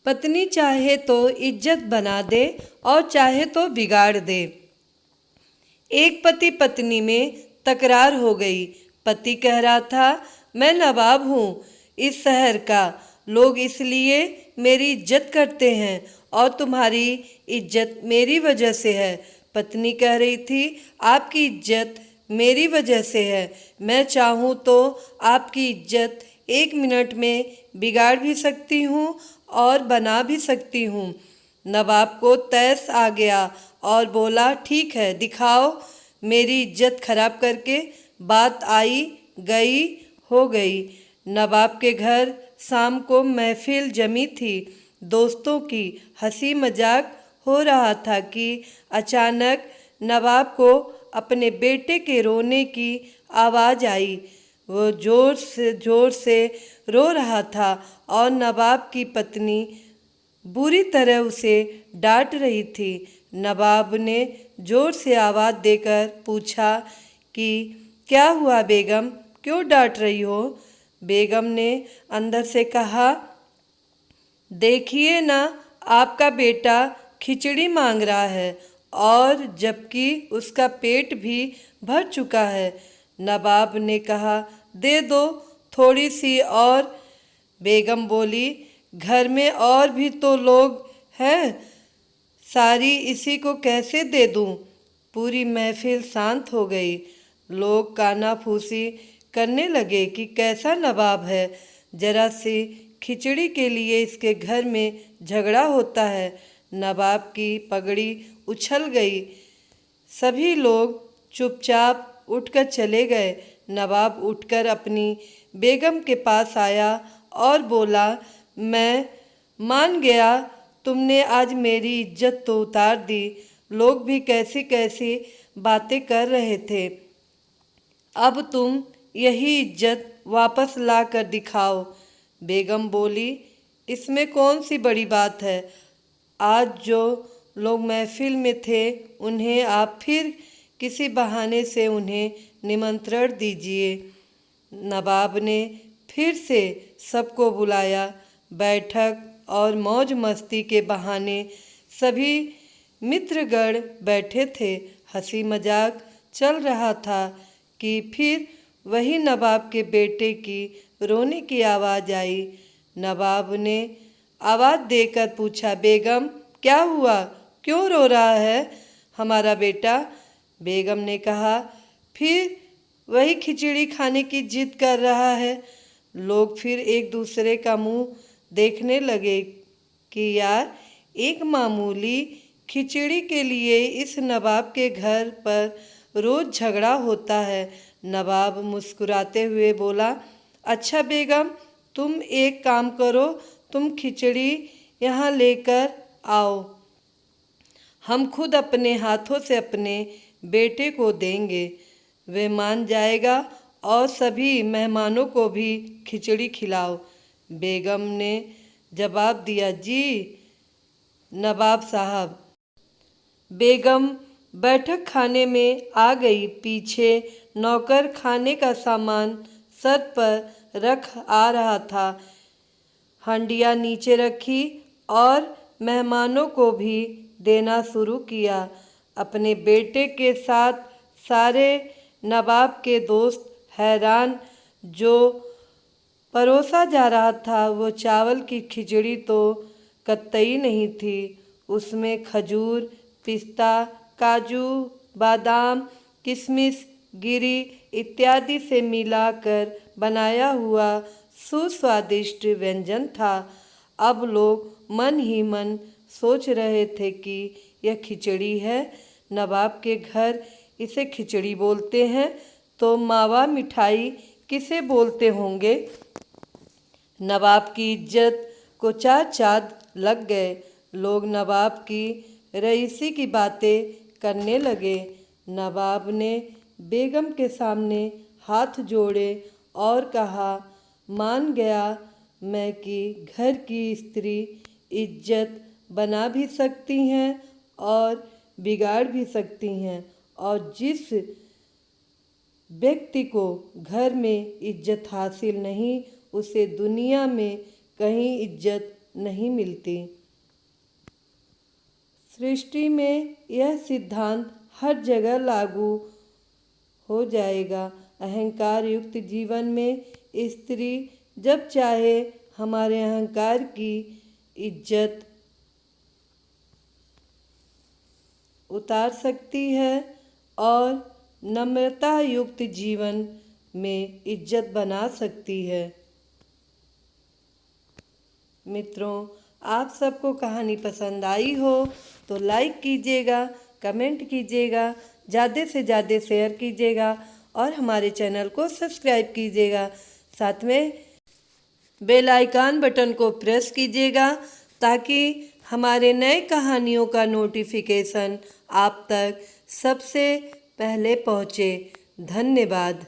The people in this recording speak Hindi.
पत्नी चाहे तो इज्जत बना दे और चाहे तो बिगाड़ दे। एक पति पत्नी में तकरार हो गई। पति कह रहा था, मैं नवाब हूँ इस शहर का, लोग इसलिए मेरी इज्जत करते हैं और तुम्हारी इज्जत मेरी वजह से है। पत्नी कह रही थी, आपकी इज्जत मेरी वजह से है, मैं चाहूँ तो आपकी इज्जत 1 मिनट में बिगाड़ भी सकती हूँ और बना भी सकती हूँ। नवाब को तैस आ गया और बोला, ठीक है, दिखाओ, मेरी इज्जत खराब करके। बात आई गई हो गई। नवाब के घर शाम को महफिल जमी थी। दोस्तों की हंसी मजाक हो रहा था कि अचानक नवाब को अपने बेटे के रोने की आवाज़ आई। वो जोर से रो रहा था और नवाब की पत्नी बुरी तरह उसे डांट रही थी। नवाब ने जोर से आवाज़ देकर पूछा कि क्या हुआ बेगम, क्यों डांट रही हो? बेगम ने अंदर से कहा, देखिए ना, आपका बेटा खिचड़ी मांग रहा है और जबकि उसका पेट भी भर चुका है। नवाब ने कहा, दे दो थोड़ी सी और। बेगम बोली, घर में और भी तो लोग हैं, सारी इसी को कैसे दे दूं? पूरी महफिल शांत हो गई। लोग कानाफूसी करने लगे कि कैसा नवाब है, जरा सी खिचड़ी के लिए इसके घर में झगड़ा होता है। नवाब की पगड़ी उछल गई। सभी लोग चुपचाप उठकर चले गए। नवाब उठकर अपनी बेगम के पास आया और बोला, मैं मान गया, तुमने आज मेरी इज्जत तो उतार दी। लोग भी कैसी कैसी बातें कर रहे थे, अब तुम यही इज्जत वापस ला कर दिखाओ। बेगम बोली, इसमें कौन सी बड़ी बात है? आज जो लोग महफिल में थे उन्हें आप फिर किसी बहाने से उन्हें निमंत्रण दीजिए। नवाब ने फिर से सबको बुलाया। बैठक और मौज मस्ती के बहाने सभी मित्रगण बैठे थे। हंसी मजाक चल रहा था कि फिर वही नवाब के बेटे की रोने की आवाज़ आई। नवाब ने आवाज़ देकर पूछा, बेगम क्या हुआ, क्यों रो रहा है हमारा बेटा? बेगम ने कहा, फिर वही खिचड़ी खाने की जिद कर रहा है। लोग फिर एक दूसरे का मुंह देखने लगे कि यार, एक मामूली खिचड़ी के लिए इस नवाब के घर पर रोज झगड़ा होता है। नवाब मुस्कुराते हुए बोला, अच्छा बेगम, तुम एक काम करो, तुम खिचड़ी यहाँ लेकर आओ, हम खुद अपने हाथों से अपने बेटे को देंगे, वे मान जाएगा और सभी मेहमानों को भी खिचड़ी खिलाओ। बेगम ने जवाब दिया, जी नवाब साहब। बेगम बैठक खाने में आ गई। पीछे नौकर खाने का सामान सर पर रख आ रहा था। हंडिया नीचे रखी और मेहमानों को भी देना शुरू किया। अपने बेटे के साथ सारे नवाब के दोस्त हैरान। जो परोसा जा रहा था वो चावल की खिचड़ी तो कतई नहीं थी, उसमें खजूर, पिस्ता, काजू, बादाम, किशमिश, गिरी इत्यादि से मिलाकर बनाया हुआ सुस्वादिष्ट व्यंजन था। अब लोग मन ही मन सोच रहे थे कि यह खिचड़ी है। नवाब के घर इसे खिचड़ी बोलते हैं तो मावा मिठाई किसे बोलते होंगे? नवाब की इज्जत को चार चाँद लग गए। लोग नवाब की रईसी की बातें करने लगे। नवाब ने बेगम के सामने हाथ जोड़े और कहा, मान गया मैं कि घर की स्त्री इज्जत बना भी सकती हैं और बिगाड़ भी सकती हैं, और जिस व्यक्ति को घर में इज्जत हासिल नहीं, उसे दुनिया में कहीं इज्जत नहीं मिलती। सृष्टि में यह सिद्धांत हर जगह लागू हो जाएगा। अहंकार युक्त जीवन में स्त्री जब चाहे हमारे अहंकार की इज्जत उतार सकती है और नम्रता युक्त जीवन में इज्जत बना सकती है। मित्रों, आप सबको कहानी पसंद आई हो तो लाइक कीजिएगा, कमेंट कीजिएगा, ज़्यादा से ज़्यादा शेयर कीजिएगा और हमारे चैनल को सब्सक्राइब कीजिएगा। साथ में बेल आइकन बटन को प्रेस कीजिएगा ताकि हमारे नए कहानियों का नोटिफिकेशन आप तक सबसे पहले पहुँचे। धन्यवाद।